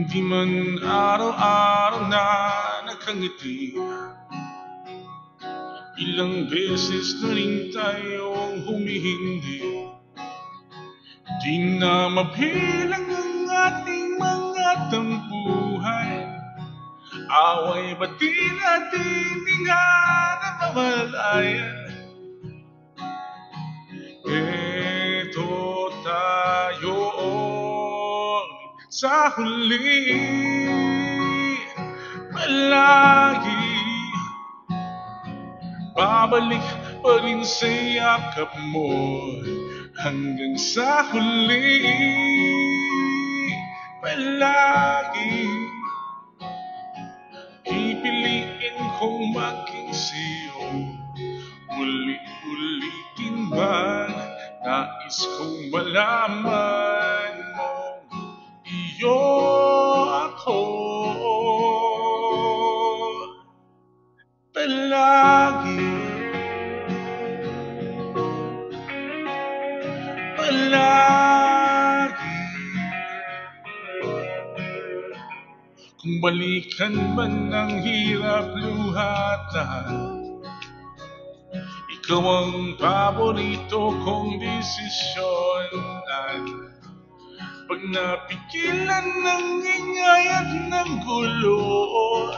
Di man araw-araw na nakangiti, ilang beses na rin tayong humihindi. Di na mabilang ang ating mga tampuhan, away ba't di natin di nga namamalayan? Eto tayo sa huli, palagi babalik pa rin sa yakap mo hanggang sa huli, palagi pipiliin kong maging sa'yo. Ulit-ulitin man, nais kong malaman mo, iyo ako. Palagi, palagi. Kung balikan man ang hirap luhatan, ikaw ang paborito kong desisyon. Pag napigilan ng ingay at ng gulo,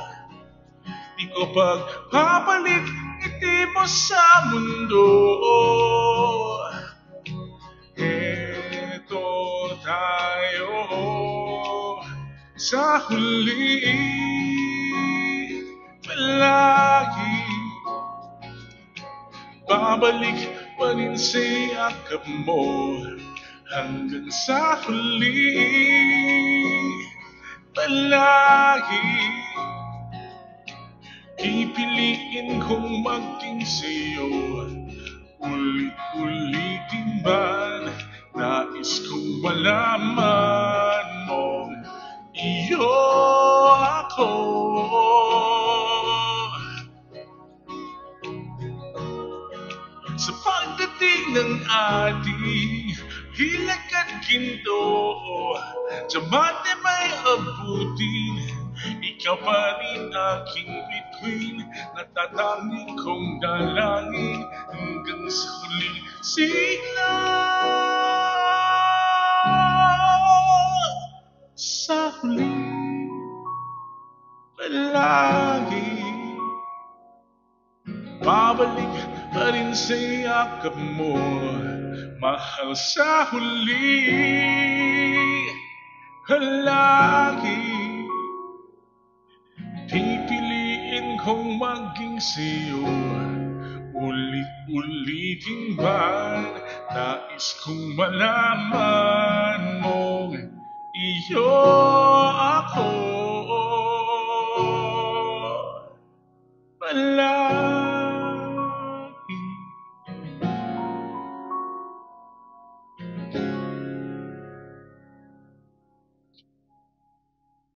di ko pagpapalit ngiti mo sa mundo. Eto tayo sa huli, palagi babalik pa rin sa yakap mo hanggang sa huli, palagi pipiliin kong maging sa'yo. Ulit-ulitin man, nais kong malaman mo, iyo ako. Sa pagdating ng ating hilag at ginto, diamante may abutin, ikaw pa rin aking bituin, natatanging kong dalangin hanggang sa huling sigla. Sa huli, palagi babalik pa rin sa yakap mo, mahal sa huli, palagi pipiliin kong maging sa'yo. Ulit-ulitin man, nais kong malaman mo, iyo ako. Palagi